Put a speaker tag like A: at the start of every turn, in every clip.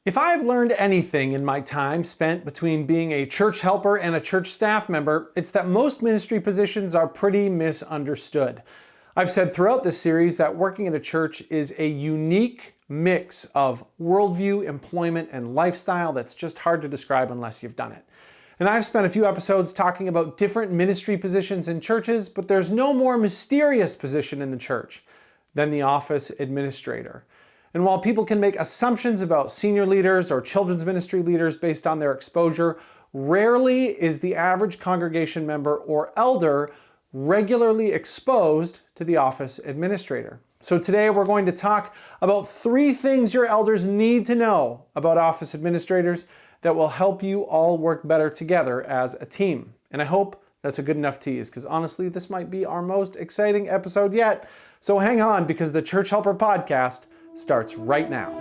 A: If I have learned anything in my time spent between being a church helper and a church staff member, it's that most ministry positions are pretty misunderstood. I've said throughout this series that working in a church is a unique mix of worldview, employment, and lifestyle that's just hard to describe unless you've done it. And I've spent a few episodes talking about different ministry positions in churches, but there's no more mysterious position in the church than the office administrator. And while people can make assumptions about senior leaders or children's ministry leaders based on their exposure, rarely is the average congregation member or elder regularly exposed to the office administrator. So today we're going to talk about 3 things your elders need to know about office administrators that will help you all work better together as a team. And I hope that's a good enough tease, because honestly, this might be our most exciting episode yet. So hang on, because the Church Helper podcast starts right now.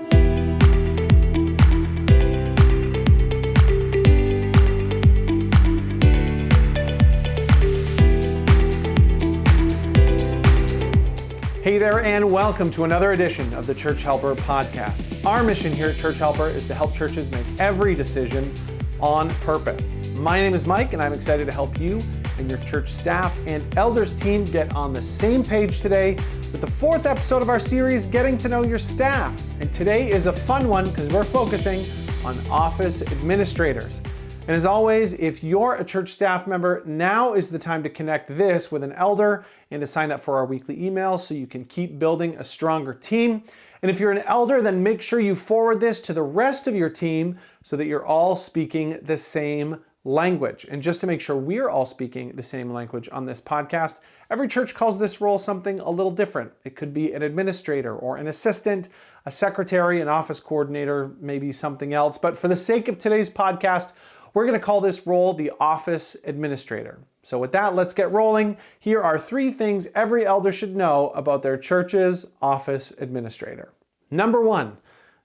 A: Hey there, and welcome to another edition of the Church Helper podcast. Our mission here at Church Helper is to help churches make every decision on purpose. My name is Mike, and I'm excited to help you and your church staff and elders team get on the same page today with the 4th episode of our series, Getting to Know Your Staff. And today is a fun one because we're focusing on office administrators. And as always, if you're a church staff member, now is the time to connect this with an elder and to sign up for our weekly emails so you can keep building a stronger team. And if you're an elder, then make sure you forward this to the rest of your team so that you're all speaking the same language. And just to make sure we're all speaking the same language on this podcast, every church calls this role something a little different. It could be an administrator or an assistant, a secretary, an office coordinator, maybe something else. But for the sake of today's podcast, we're going to call this role the office administrator. So with that, let's get rolling. Here are 3 things every elder should know about their church's office administrator. Number 1,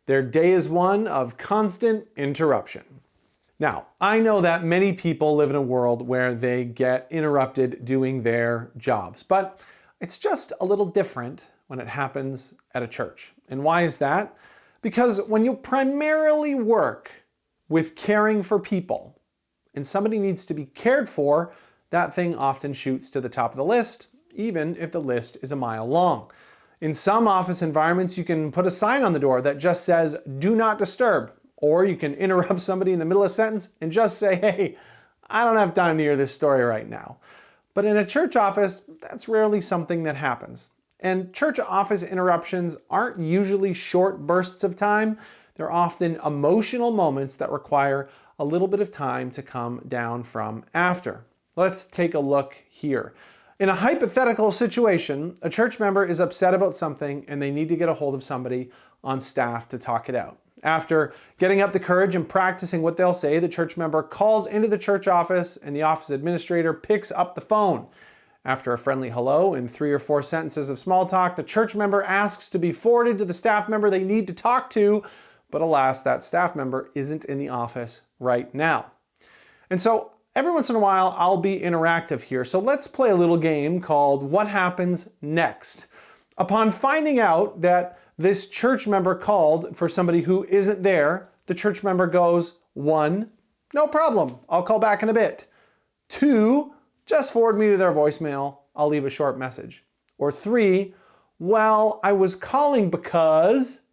A: their day is one of constant interruption. Now, I know that many people live in a world where they get interrupted doing their jobs, but it's just a little different when it happens at a church. And why is that? Because when you primarily work with caring for people and somebody needs to be cared for, that thing often shoots to the top of the list, even if the list is a mile long. In some office environments, you can put a sign on the door that just says, "Do not disturb." Or you can interrupt somebody in the middle of a sentence and just say, "Hey, I don't have time to hear this story right now." But in a church office, that's rarely something that happens. And church office interruptions aren't usually short bursts of time. They're often emotional moments that require a little bit of time to come down from after. Let's take a look here. In a hypothetical situation, a church member is upset about something and they need to get a hold of somebody on staff to talk it out. After getting up the courage and practicing what they'll say, the church member calls into the church office and the office administrator picks up the phone. After a friendly hello and 3 or 4 sentences of small talk, the church member asks to be forwarded to the staff member they need to talk to, but alas, that staff member isn't in the office right now. And so every once in a while, I'll be interactive here. So let's play a little game called What Happens Next? Upon finding out that this church member called for somebody who isn't there, the church member goes, 1, no problem, I'll call back in a bit. 2, just forward me to their voicemail, I'll leave a short message. Or 3, well, I was calling because ...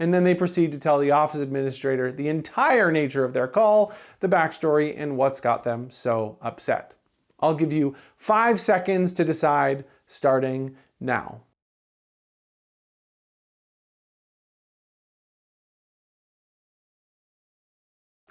A: And then they proceed to tell the office administrator the entire nature of their call, the backstory, and what's got them so upset. I'll give you 5 seconds to decide, starting now.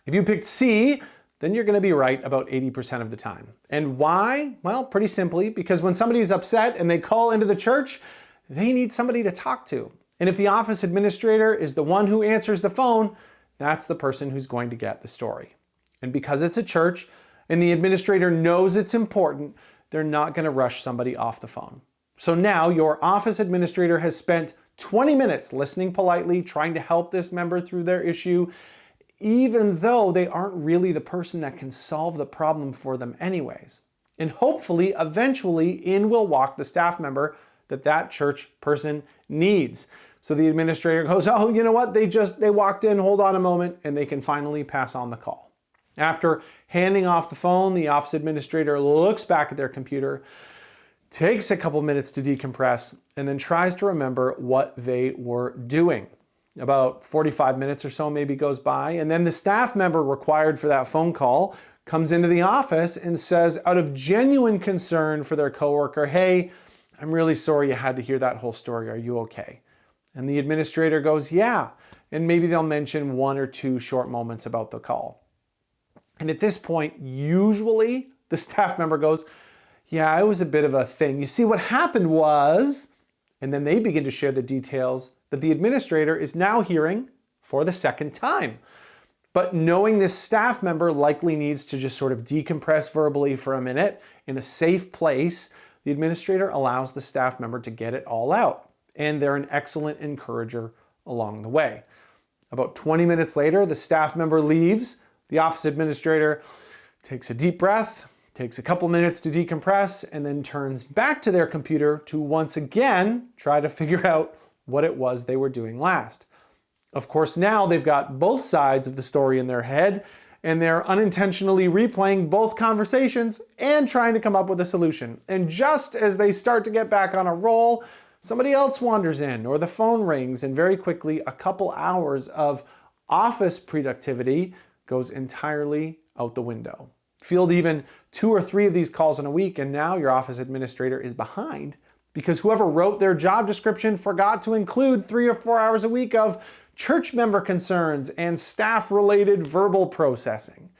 A: If you picked C, then you're going to be right about 80% of the time. And why? Well, pretty simply, because when somebody's upset and they call into the church, they need somebody to talk to. And if the office administrator is the one who answers the phone, that's the person who's going to get the story. And because it's a church and the administrator knows it's important, they're not going to rush somebody off the phone. So now your office administrator has spent 20 minutes listening politely, trying to help this member through their issue, even though they aren't really the person that can solve the problem for them anyways. And hopefully, eventually, in will walk the staff member that church person needs. So the administrator goes, oh, you know what? They walked in, hold on a moment, and they can finally pass on the call. After handing off the phone, the office administrator looks back at their computer, takes a couple minutes to decompress, and then tries to remember what they were doing. About 45 minutes or so maybe goes by, and then the staff member required for that phone call comes into the office and says, out of genuine concern for their coworker, hey, I'm really sorry you had to hear that whole story. Are you okay? And the administrator goes, yeah. And maybe they'll mention one or two short moments about the call. And at this point, usually the staff member goes, yeah, it was a bit of a thing. You see, what happened was, and then they begin to share the details that the administrator is now hearing for the second time. But knowing this staff member likely needs to just sort of decompress verbally for a minute in a safe place, the administrator allows the staff member to get it all out. And they're an excellent encourager along the way. About 20 minutes later, the staff member leaves. The office administrator takes a deep breath, takes a couple minutes to decompress, and then turns back to their computer to once again try to figure out what it was they were doing last. Of course, now they've got both sides of the story in their head, and they're unintentionally replaying both conversations and trying to come up with a solution. And just as they start to get back on a roll, somebody else wanders in, or the phone rings, and very quickly a couple hours of office productivity goes entirely out the window. Field even 2 or 3 of these calls in a week, and now your office administrator is behind because whoever wrote their job description forgot to include 3 or 4 hours a week of church member concerns and staff-related verbal processing.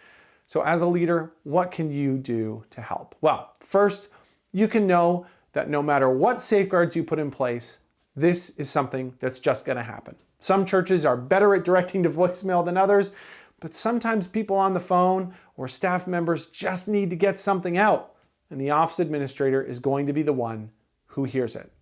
A: So as a leader, what can you do to help? Well, first, you can know that no matter what safeguards you put in place, this is something that's just going to happen. Some churches are better at directing to voicemail than others, but sometimes people on the phone or staff members just need to get something out, and the office administrator is going to be the one who hears it.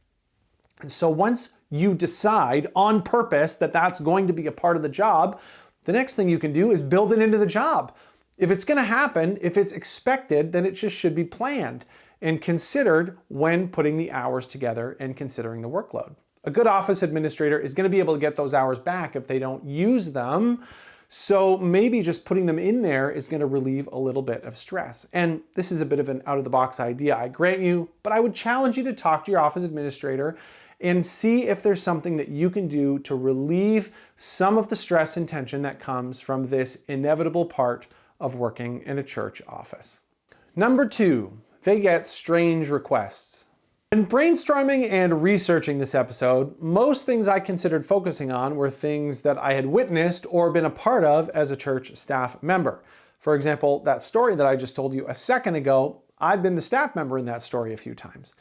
A: And so once you decide on purpose that that's going to be a part of the job, the next thing you can do is build it into the job. If it's going to happen, if it's expected, then it just should be planned and considered when putting the hours together and considering the workload. A good office administrator is going to be able to get those hours back if they don't use them. So maybe just putting them in there is going to relieve a little bit of stress. And this is a bit of an out-of-the-box idea, I grant you, but I would challenge you to talk to your office administrator and see if there's something that you can do to relieve some of the stress and tension that comes from this inevitable part of working in a church office. Number 2, they get strange requests. In brainstorming and researching this episode, most things I considered focusing on were things that I had witnessed or been a part of as a church staff member. For example, that story that I just told you a second ago, I'd been the staff member in that story a few times.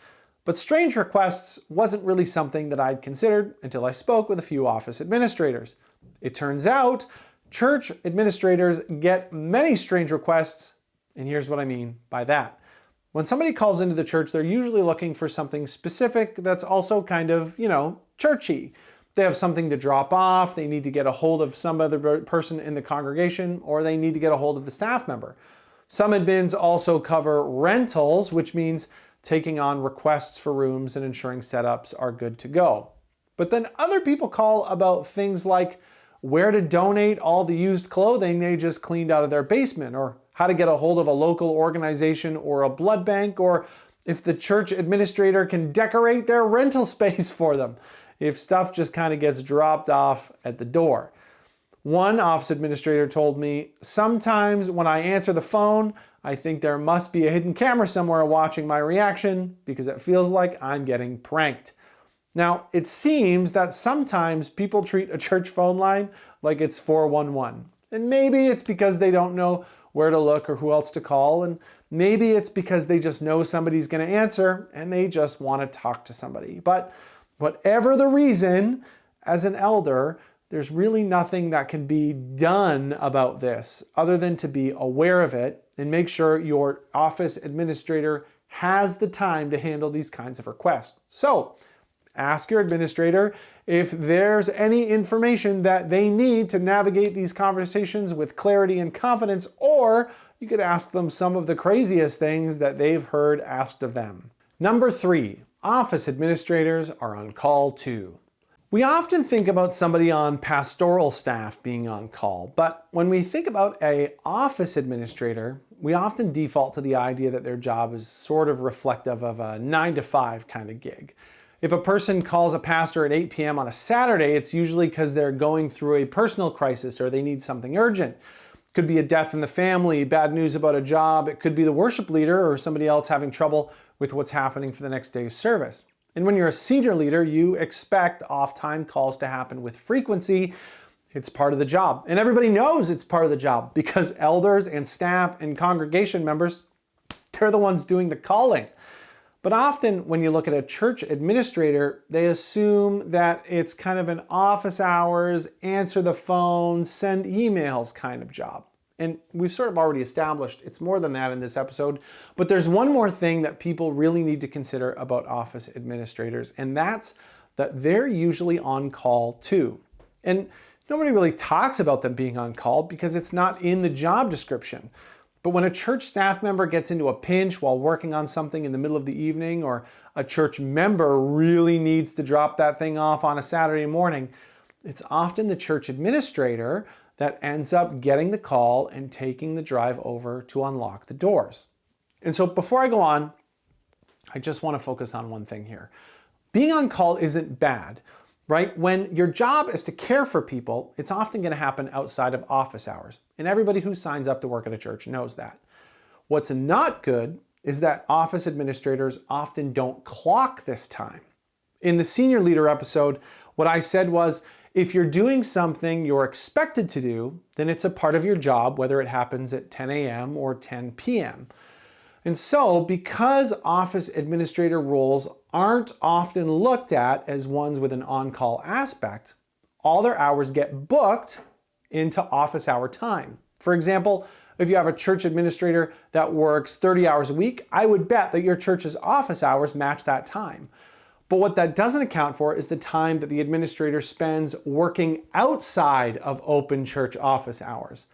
A: But strange requests wasn't really something that I'd considered until I spoke with a few office administrators. It turns out church administrators get many strange requests, and here's what I mean by that. When somebody calls into the church, they're usually looking for something specific that's also kind of, churchy. They have something to drop off, they need to get a hold of some other person in the congregation, or they need to get a hold of the staff member. Some admins also cover rentals, which means taking on requests for rooms and ensuring setups are good to go. But then other people call about things like where to donate all the used clothing they just cleaned out of their basement, or how to get a hold of a local organization or a blood bank, or if the church administrator can decorate their rental space for them, if stuff just kind of gets dropped off at the door. One office administrator told me, sometimes when I answer the phone, I think there must be a hidden camera somewhere watching my reaction because it feels like I'm getting pranked. Now, it seems that sometimes people treat a church phone line like it's 411. And maybe it's because they don't know where to look or who else to call, and maybe it's because they just know somebody's going to answer and they just want to talk to somebody. But whatever the reason, as an elder, there's really nothing that can be done about this other than to be aware of it and make sure your office administrator has the time to handle these kinds of requests. So, ask your administrator if there's any information that they need to navigate these conversations with clarity and confidence, or you could ask them some of the craziest things that they've heard asked of them. Number 3, office administrators are on call too. We often think about somebody on pastoral staff being on call, but when we think about an office administrator, we often default to the idea that their job is sort of reflective of a 9-to-5 kind of gig. If a person calls a pastor at 8 p.m. on a Saturday, it's usually because they're going through a personal crisis or they need something urgent. It could be a death in the family, bad news about a job. It could be the worship leader or somebody else having trouble with what's happening for the next day's service. And when you're a senior leader, you expect off-time calls to happen with frequency. It's part of the job. And everybody knows it's part of the job because elders and staff and congregation members, they're the ones doing the calling. But often when you look at a church administrator, they assume that it's kind of an office hours, answer the phone, send emails kind of job. And we've sort of already established it's more than that in this episode, but there's one more thing that people really need to consider about office administrators, and that's that they're usually on call too. And nobody really talks about them being on call because it's not in the job description. But when a church staff member gets into a pinch while working on something in the middle of the evening, or a church member really needs to drop that thing off on a Saturday morning, it's often the church administrator that ends up getting the call and taking the drive over to unlock the doors. And so before I go on, I just want to focus on one thing here. Being on call isn't bad, right? When your job is to care for people, it's often going to happen outside of office hours. And everybody who signs up to work at a church knows that. What's not good is that office administrators often don't clock this time. In the senior leader episode, what I said was, if you're doing something you're expected to do, then it's a part of your job, whether it happens at 10 a.m. or 10 p.m. And so, because office administrator roles aren't often looked at as ones with an on-call aspect, all their hours get booked into office hour time. For example, if you have a church administrator that works 30 hours a week, I would bet that your church's office hours match that time. But what that doesn't account for is the time that the administrator spends working outside of open church office hours.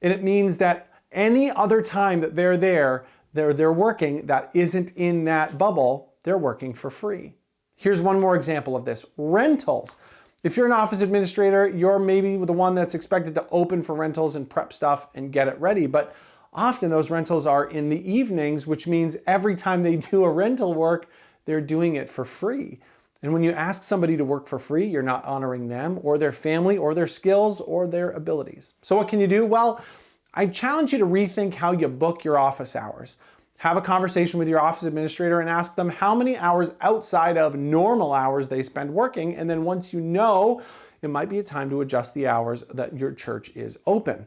A: And it means that any other time that they're working that isn't in that bubble, they're working for free. Here's one more example of this. Rentals. If you're an office administrator, you're maybe the one that's expected to open for rentals and prep stuff and get it ready. But often those rentals are in the evenings, which means every time they do a rental work, they're doing it for free. And when you ask somebody to work for free, you're not honoring them or their family or their skills or their abilities. So what can you do? Well, I challenge you to rethink how you book your office hours. Have a conversation with your office administrator and ask them how many hours outside of normal hours they spend working. And then once you know, it might be a time to adjust the hours that your church is open.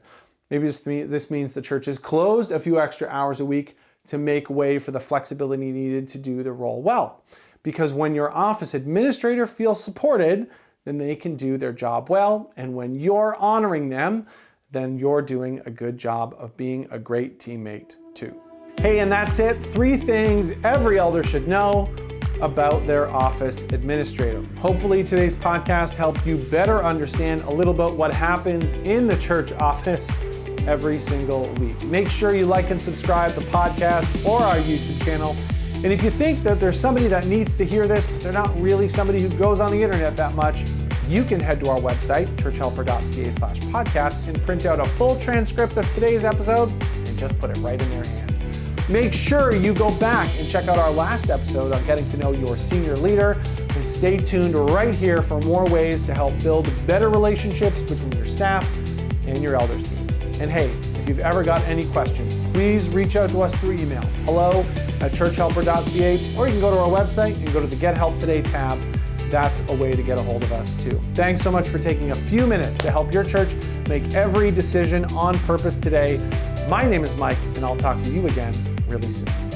A: Maybe this means the church is closed a few extra hours a week to make way for the flexibility needed to do the role well. Because when your office administrator feels supported, then they can do their job well. And when you're honoring them, then you're doing a good job of being a great teammate too. Hey, and that's it. 3 things every elder should know about their office administrator. Hopefully today's podcast helped you better understand a little bit what happens in the church office every single week. Make sure you like and subscribe to the podcast or our YouTube channel. And if you think that there's somebody that needs to hear this, but they're not really somebody who goes on the internet that much, you can head to our website, churchhelper.ca/podcast, and print out a full transcript of today's episode and just put it right in their hand. Make sure you go back and check out our last episode on getting to know your senior leader, and stay tuned right here for more ways to help build better relationships between your staff and your elders teams. And hey, if you've ever got any questions, please reach out to us through email, hello@churchhelper.ca, or you can go to our website and go to the Get Help Today tab. That's a way to get a hold of us too. Thanks so much for taking a few minutes to help your church make every decision on purpose today. My name is Mike, and I'll talk to you again really soon.